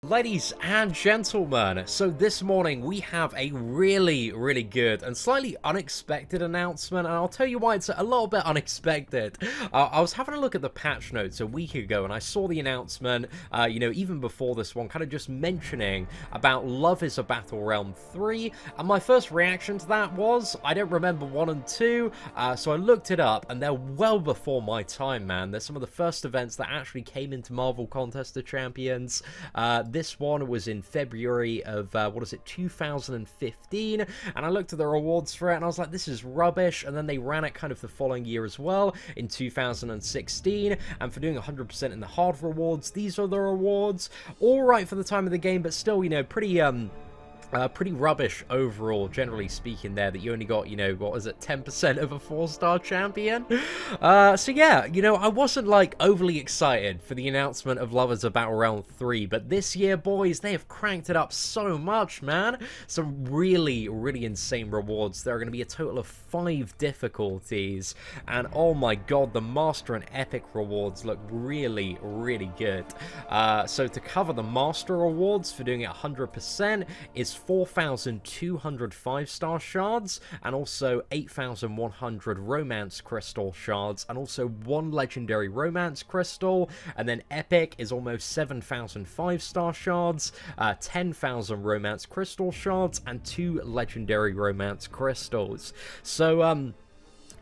Ladies and gentlemen, so this morning we have a really good and slightly unexpected announcement, and I'll tell you why it's a little bit unexpected. I was having a look at the patch notes a week ago and I saw the announcement, even before this one, kind of just mentioning about Love Is A Battlerealm 3, and my first reaction to that was, I don't remember 1 and 2, so I looked it up, and they're well before my time, man. They're some of the first events that actually came into Marvel Contest of Champions. This one was in February of, 2015, and I looked at the rewards for it, and I was like, this is rubbish, and then they ran it kind of the following year as well, in 2016, and for doing 100% in the hard rewards, these are the rewards. Alright for the time of the game, but still, pretty rubbish overall, generally speaking there, that you only got, 10% of a 4-star champion? So yeah, I wasn't, overly excited for the announcement of Love Is A Battlerealm 3, but this year, boys, they have cranked it up so much, man. Some really insane rewards. There are going to be a total of 5 difficulties, and oh my god, the Master and Epic rewards look really good. So to cover the Master rewards for doing it 100% is 4,200 5-star shards, and also 8,100 romance crystal shards, and also 1 legendary romance crystal, and then epic is almost 7,000 5-star shards, 10,000 romance crystal shards, and 2 legendary romance crystals. So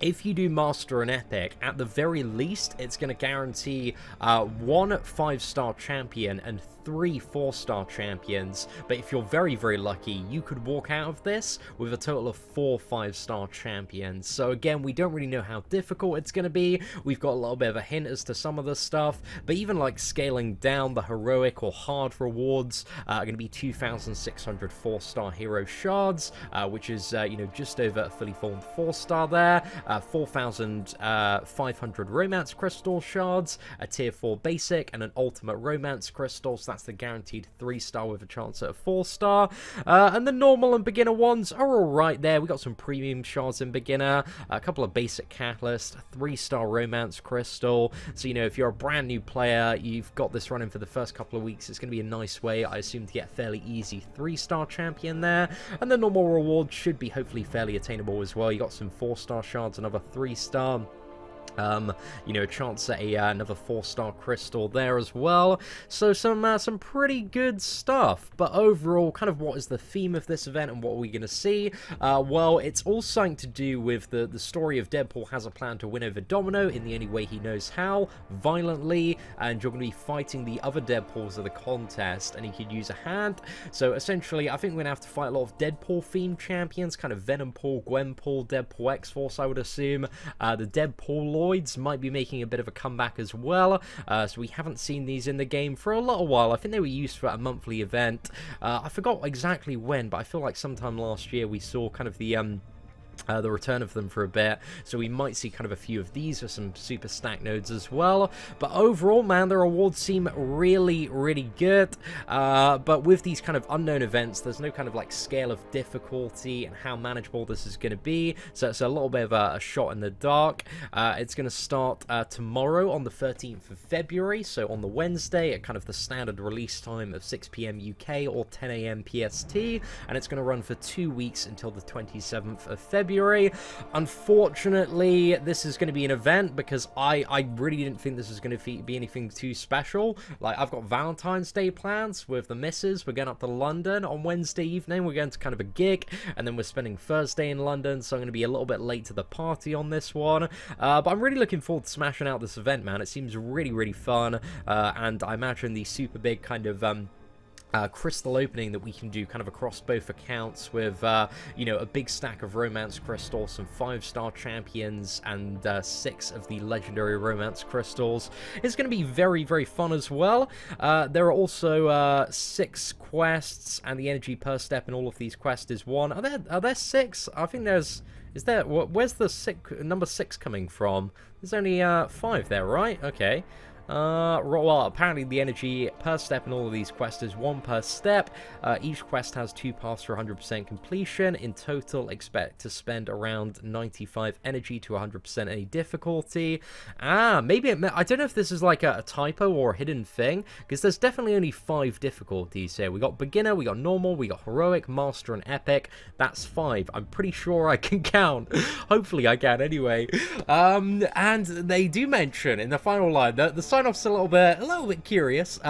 if you do Master and Epic, at the very least, it's going to guarantee 1 5-star champion and 3 4-star champions, but if you're very lucky, you could walk out of this with a total of 4 5-star champions. So again, we don't really know how difficult it's going to be. We've got a little bit of a hint as to some of the stuff, but even scaling down the heroic or hard rewards are going to be 2,600 4-star hero shards, which is just over a fully formed 4-star there, 4,500 romance crystal shards, a tier 4 basic, and an ultimate romance crystal. So that's the guaranteed 3-star with a chance at a 4-star. And the normal and beginner ones are alright there. We got some premium shards in beginner, a couple of basic catalyst, a 3-star romance crystal. So, if you're a brand new player, you've got this running for the first couple of weeks, it's going to be a nice way, I assume, to get a fairly easy 3-star champion there. And the normal reward should be hopefully fairly attainable as well. You got some 4-star shards, another 3-star. A chance at another 4-star crystal there as well. So some pretty good stuff. But overall, kind of what is the theme of this event and what are we going to see? Well, it's all something to do with the story of Deadpool has a plan to win over Domino in the only way he knows how, violently, and you're going to be fighting the other Deadpools of the contest, and he could use a hand. So essentially, I think we're going to have to fight a lot of Deadpool-themed champions, kind of Venompool, Gwenpool, Deadpool X-Force, I would assume. The Deadpool Lloyds might be making a bit of a comeback as well, so we haven't seen these in the game for a little while. I think they were used for a monthly event. I forgot exactly when, but I feel like sometime last year we saw kind of the return of them for a bit, so we might see kind of a few of these with some super stack nodes as well. But overall, man, the rewards seem really good, but with these kind of unknown events, there's no kind of scale of difficulty and how manageable this is going to be, so it's a little bit of a shot in the dark. It's going to start tomorrow on the 13th of February, so on the Wednesday at kind of the standard release time of 6 PM UK or 10 AM PST, and it's going to run for 2 weeks until the 27th of February. Unfortunately, this is going to be an event because I really didn't think this was going to be anything too special. I've got Valentine's Day plans with the missus. We're going up to London on Wednesday evening. We're going to kind of a gig, and then we're spending Thursday in London, so I'm going to be a little bit late to the party on this one. But I'm really looking forward to smashing out this event, man. It seems really fun, and I imagine the super big kind of crystal opening that we can do kind of across both accounts with, a big stack of romance crystals, some 5-star champions, and 6 of the legendary romance crystals. It's going to be very fun as well. There are also 6 quests, and the energy per step in all of these quests is 1. Are there 6? I think there's... where's the number 6 coming from? There's only 5 there, right? Okay. Well, apparently the energy per step in all of these quests is 1 per step. Each quest has 2 paths for 100% completion. In total, expect to spend around 95 energy to 100% any difficulty. Maybe I don't know if this is like a typo or a hidden thing, because there's definitely only 5 difficulties here. We got beginner, we got normal, we got heroic, master, and epic. That's 5. I'm pretty sure I can count. Hopefully I can anyway. And they do mention in the final line that the sign-off's a little bit curious.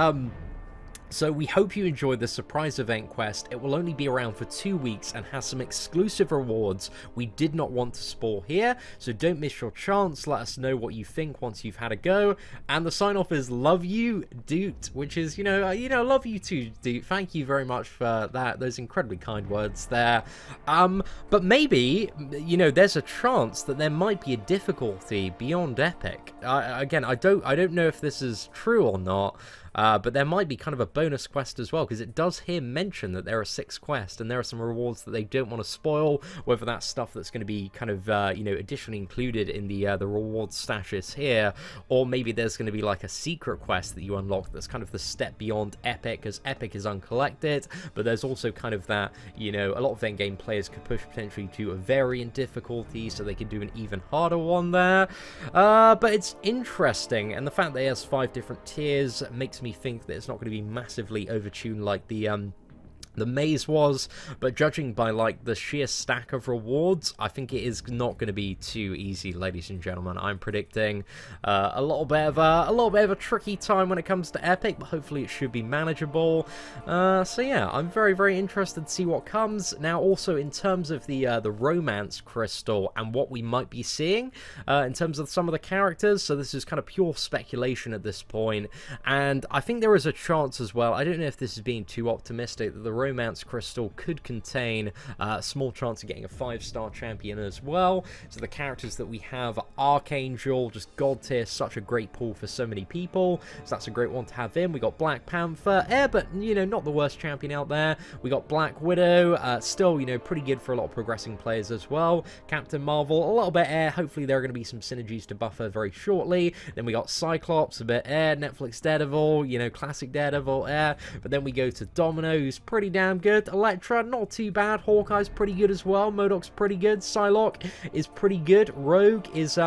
So we hope you enjoyed the surprise event quest. It will only be around for 2 weeks and has some exclusive rewards we did not want to spoil here, so don't miss your chance. Let us know what you think once you've had a go. And the sign-off is love you, Doot, which is, you know, love you too, Doot. Thank you very much for that. Those incredibly kind words there. But maybe, you know, there's a chance that there might be a difficulty beyond epic. Again, I don't know if this is true or not. But there might be kind of a bonus quest as well, because it does here mention that there are 6 quests, and there are some rewards that they don't want to spoil, whether that's stuff that's going to be kind of, you know, additionally included in the reward stashes here, or maybe there's going to be like a secret quest that you unlock that's kind of the step beyond epic, because epic is uncollected, but there's also kind of that, you know, a lot of endgame players could push potentially to a variant difficulty, so they could do an even harder one there. But it's interesting, and the fact that it has 5 different tiers makes me think that it's not going to be massively overtuned like the maze was, but judging by like the sheer stack of rewards, I think it is not going to be too easy, ladies and gentlemen. I'm predicting a little bit of a tricky time when it comes to epic, but hopefully it should be manageable. So yeah, I'm very, very interested to see what comes. Now, also in terms of the romance crystal and what we might be seeing in terms of some of the characters, so this is kind of pure speculation at this point, and I think there is a chance as well. I don't know if this is being too optimistic, that the romance crystal could contain a small chance of getting a 5-star champion as well. So the characters that we have, Archangel, just god tier, such a great pull for so many people, so that's a great one to have in. We got Black Panther, but you know, not the worst champion out there. We got Black Widow, still, you know, pretty good for a lot of progressing players as well. Captain Marvel, a little bit air. Hopefully there are going to be some synergies to buff her very shortly. Then we got Cyclops, a bit air. Netflix Daredevil, you know, classic Daredevil air. But then we go to Domino, who's pretty damn good. Elektra, not too bad. Hawkeye's pretty good as well. MODOK's pretty good. Psylocke is pretty good. Rogue is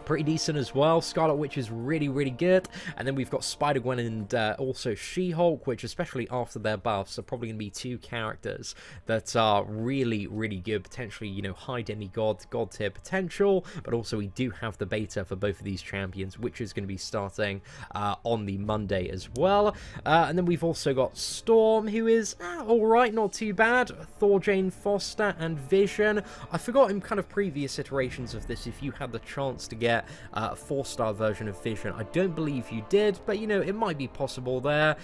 pretty decent as well. Scarlet Witch is really, really good. And then we've got Spider-Gwen and also She-Hulk, which, especially after their buffs, are probably going to be 2 characters that are really, really good. Potentially, you know, high demigod, god tier potential. But also we do have the beta for both of these champions, which is going to be starting on the Monday as well. And then we've also got Storm, who is alright, not too bad. Thor, Jane Foster, and Vision. I forgot in kind of previous iterations of this if you had the chance to get a 4-star version of Vision. I don't believe you did, but you know, it might be possible there.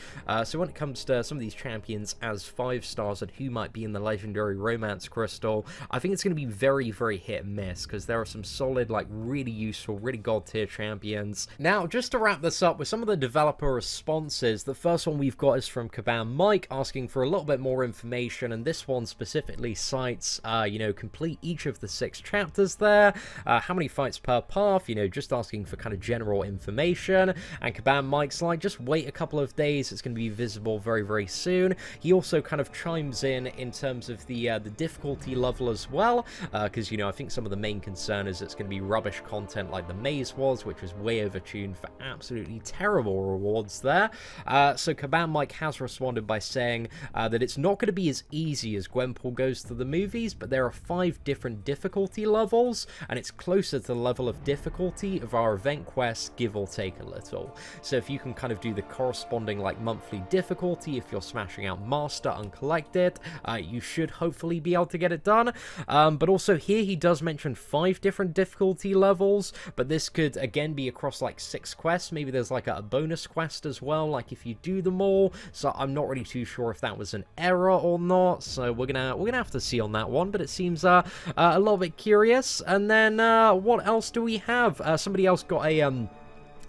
So when it comes to some of these champions as 5 stars and who might be in the legendary romance crystal, I think it's going to be very, very hit and miss, because there are some solid, like really useful, really god tier champions. Now, just to wrap this up with some of the developer responses, the first one we've got is from Kabam Mike, asking for a little bit more information, and this one specifically cites, you know, complete each of the 6 chapters there, how many fights per path, you know, just asking for kind of general information. And Kabam Mike's like, just wait a couple of days, it's going to be visible very, very soon. He also kind of chimes in terms of the difficulty level as well, because, you know, I think some of the main concern is it's going to be rubbish content like the maze was, which was way overtuned for absolutely terrible rewards there. So Kabam Mike has responded by saying that it's not going to be as easy as Gwenpool Goes to the Movies, but there are 5 different difficulty levels, and it's closer to the level of difficulty of our event quest, give or take a little. So if you can kind of do the corresponding like monthly difficulty, if you're smashing out Master uncollected, you should hopefully be able to get it done. But also here he does mention 5 different difficulty levels, but this could again be across like 6 quests. Maybe there's like a bonus quest as well, like if you do them all. So I'm not really too sure if that was an error or not, so we're gonna have to see on that one, but it seems a little bit curious. And then what else do we have? Somebody else got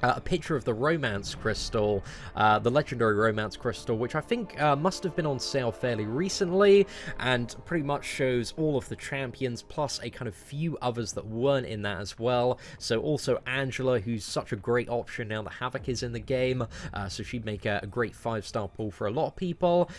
a picture of the romance crystal, the legendary romance crystal, which I think must have been on sale fairly recently, and pretty much shows all of the champions, plus a kind of few others that weren't in that as well. So also Angela, who's such a great option now that Havoc is in the game, so she'd make a great 5-star pull for a lot of people.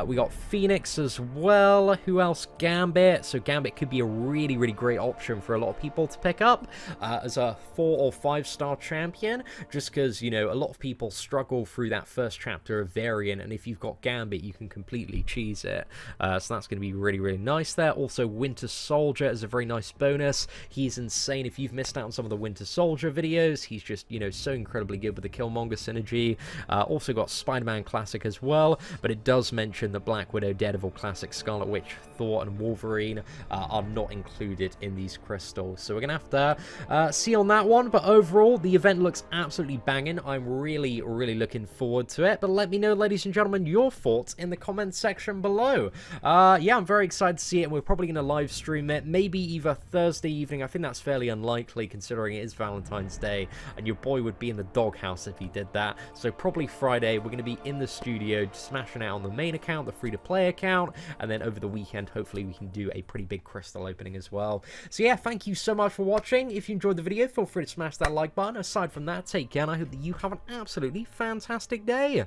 We got Phoenix as well. Who else? Gambit. So Gambit could be a really, really great option for a lot of people to pick up as a 4 or 5-star champion. Just because, you know, a lot of people struggle through that first chapter of Variant, and if you've got Gambit, you can completely cheese it. So that's going to be really, really nice there. Also, Winter Soldier is a very nice bonus. He's insane. If you've missed out on some of the Winter Soldier videos, he's just, you know, so incredibly good with the Killmonger synergy. Also got Spider-Man Classic as well, but it does mention that Black Widow, Daredevil Classic, Scarlet Witch, Thor, and Wolverine are not included in these crystals. So we're going to have to see on that one, but overall, the event looks absolutely banging. I'm really, really looking forward to it. But let me know, ladies and gentlemen, your thoughts in the comments section below. Yeah, I'm very excited to see it, and we're probably going to live stream it, maybe either Thursday evening. I think that's fairly unlikely considering it is Valentine's Day, and your boy would be in the doghouse if he did that. So probably Friday, we're going to be in the studio smashing out on the main account, the free-to-play account, and then over the weekend, hopefully we can do a pretty big crystal opening as well. So yeah, thank you so much for watching. If you enjoyed the video, feel free to smash that like button. Aside from that, take care, and I hope that you have an absolutely fantastic day.